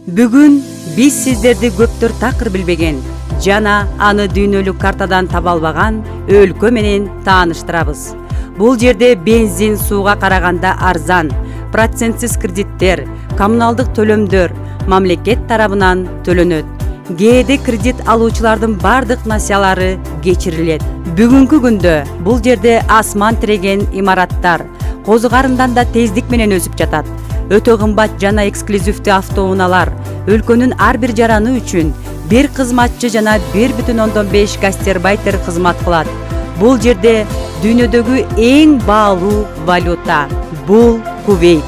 Бүгүн биз сиздерди көптөр такыр билбеген жана аны дүйнөлүк картадан таба албаган өлкө менен тааныштырабыз. Бул жерде бензин сууга караганда арзан, процентсиз кредиттер, коммуналдык төлөмдөр мамлекет тарабынан төлөнөт. Кээде кредит алуучулардын бардык насыялары кечирилет. Бүгүнкү күндө бул жерде асман тиреген имараттар козу карындан да тездик менен өсүп жатат. Өтө кымбат жана эксклюзивдүү автоунаалар өлкөнүн ар бир жараны үчүн бир кызматчы жана 1,5 гастарбайтер кызмат кылат. Бул жерде дүйнөдөгү эң баалуу валюта бул Кувейт.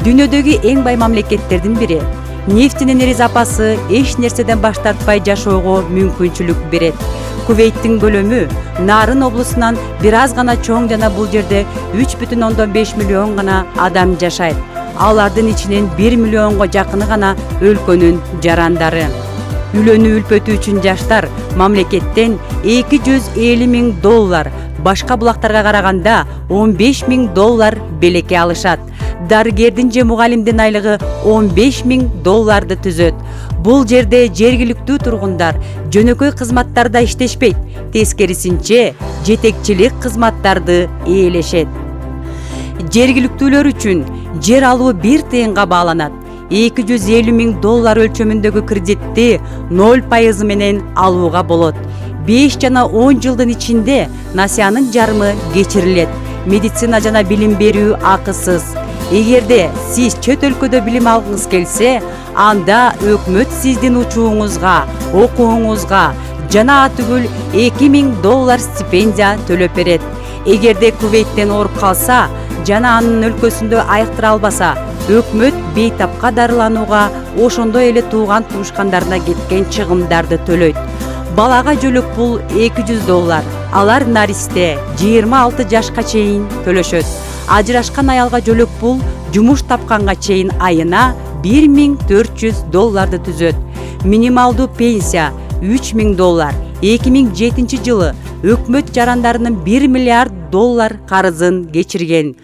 Дүйнөдөгү эң бай мамлекеттердин бири. Нефтинин ири запасы эч нерседен баш тартпай жашоого мүмкүнчүлүк берет. Кувейттин көлөмү Нарын облусунан бир аз гана чоң жана бул жерде 3,5 миллион гана адам жашайт. Алардын ичинен 1 миллионго жакыны гана өлкөнүн жарандары. Үйлөнүү үлпөтү үчүн жаштар мамлекеттен $250,000, башка булактарга караганда $15,000 белекке алышат. Дарыгердин же мугалимдин айлыгы $15,000 түзөт. Бул жерде жергиликтүү тургундар жөнөкөй кызматтарда иштешпейт, тескерисинче жетекчилик кызматтарды ээлешет. Жергиликтүүлөр үчүн жер алуу 1 тыйынга бааланат. $250,000 өлчөмүндөгү кредитти 0% менен алууга болот. 5 жана 10 жылдын ичинде насыянын жарымы кечирилет. Медицина жана билим берүү акысыз. Эгерде сиз чөт өлкөдө билим алгыңыз келсе, анда өкмөт сиздин учууңузга, окууңузга жана түгүл $2,000 стипендия төлөп берет. Эгерде Кувейттен ооруп калса жана анын өлкөсүндө айыктыра албаса, өкмөт бейтапка дарыланууга, ошондой эле тууган туушкандарына кеткен чыгымдарды төлөйт. Балага жөлөк пул $200. Алар наристе 26 жашка чейин төлөшөт. Ажырашкан аялга жөлөк пул жумуш тапканга чейин айына $1,400 түзөт. Минималдуу пенсия $3,000. 2007 жылы өкмөт жарандарынын $1 миллиард карызын кечирген.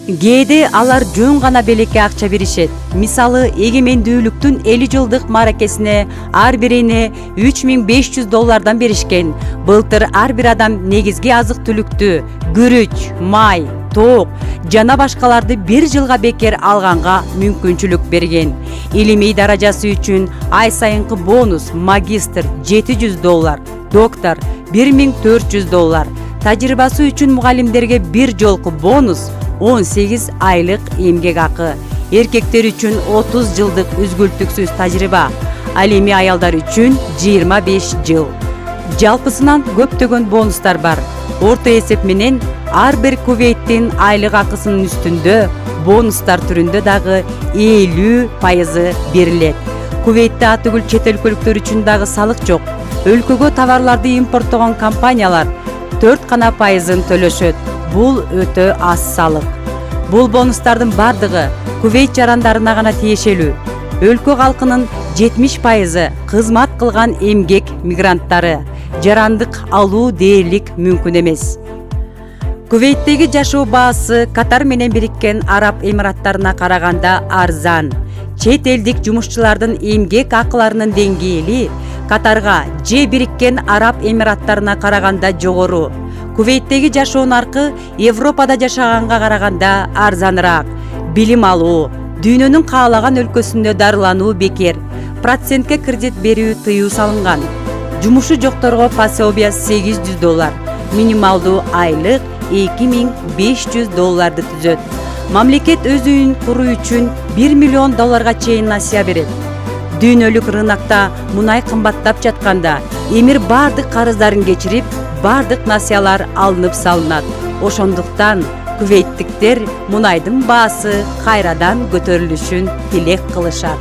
Кээде алар жөн гана белекке акча беришет. Мисалы, эгемендүүлүктүн 50 жылдык маракесине ар бирине $3,500 беришкен. Былтыр ар бир адам негизги азык-түлүктү, күрүч, май, тоок жана башкаларды 1 жылга бекер алганга мүмкүнчүлүк берген. Илимий даражасы үчүн ай сайынкы бонус магистр $700, доктор $1,400, тажрыйбасы үчүн мугалимдерге 1 жолку бонус 18 айлык эмгек акы. Эркектер үчүн 30 жылдык үзгүлтүксүз тажрыйба, ал эми аялдар үчүн 25 жыл. Жалпысынан көптөгөн бонустар бар. Орто эсеп менен ар бир Кувейттин айлык акысынын үстүндө бонустар түрүндө дагы 50% берилет. Кувейтте атүгүл чет өлкөлүктөр үчүн дагы салык жок. Өлкөгө товарларды импорттогон компаниялар 4% төлөшөт. Бул өтө аз салык. Бул бонустардын бардыгы Кувейт жарандарына гана тиешелүү. Өлкө калкынын 70% кызмат кылган эмгек мигранттары. Жарандык алуу дээрлик мүмкүн эмес. Кувейттеги жашоо баасы Катар менен Бириккен Араб Эмираттарына караганда арзан. Чет элдик жумушчулардын эмгек акыларынын деңгээли Катарга же Бириккен Араб Эмираттарына караганда жогору. Кувейттеги жашоо наркы Европада жашаганга караганда арзаныраак. Билим алуу, дүйнөнүн каалаган өлкөсүндө дарылануу бекер. Процентке кредит берүү тыюу салынган. Жумушу жокторго пособия $800, минималдуу айлык $2,500 түзөт. Мамлекет өз үйүн куруу үчүн $1 миллион чейин насыя берет. Дүйнөлүк рынокто мунай кымбаттап жатканда, эмир бардык карыздарын кечирип, бардык насыялар алынып салынат. Ошондуктан кувейттиктер мунайдын баасы кайрадан көтөрүлүшүн тилек кылышат.